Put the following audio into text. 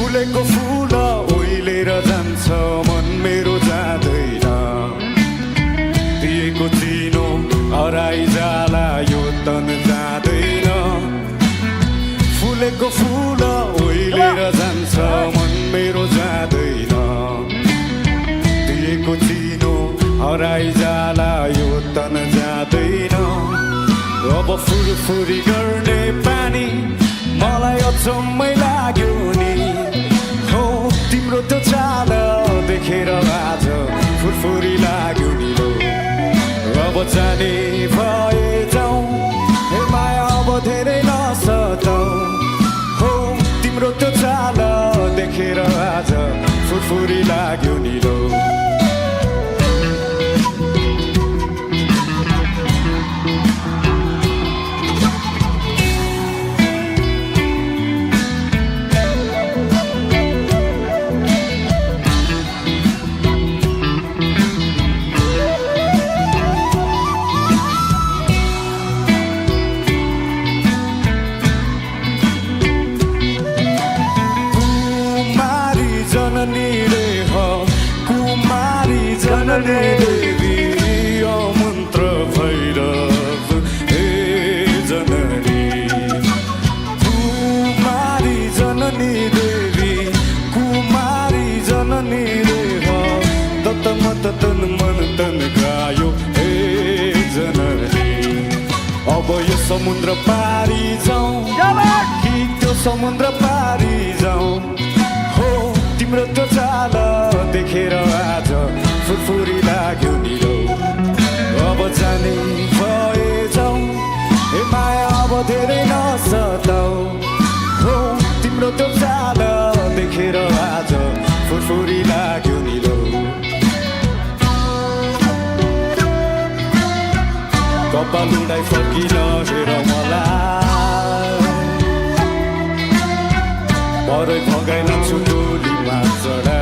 फुलेको फुल ओइलेर जान्छ मन मेरो जाँदैन दिएको चिनो हराइ जाला यो तन जाँदैन फुलेको फुल ओइलेर जान्छ मन मेरो जाँदैन दिएको चिनो हराइ जाला यो तन जाँदैन अब फुरफुरी गर्ने पानी मलाई अचम्मै लाग्यो नि हो तिम्रो त्यो चाल देखेर आज फुरफुरी लाग्यो नि लो अब जाने भए जाउँ हे माया अब धेरै नसताऊ हो तिम्रो त्यो चाल देखेर आज फुरफुरी लाग्यो नि लो जननी देवी मन्त्र भैरव हे जननी कुमारी जननी देवी कुमारी जननी देव तत्तमत तन मन तन गायो हे जननी अब यो समुद्र पारी जाउँ कि त्यो समुद्र पारी जाउँ हो तिम्रो त्यो चाल देखेर आज फुरफुरी लाग्यो नि लो अब जाने भए जाउँ हे माया अब धेरै नसताऊ हो तिम्रो त्यो चाल देखेर आज फुरफुरी लाग्यो नि लो कपाल उडाइ फर्किन हेर मलाई परै भगाइ लान्छु डोलीमा चढा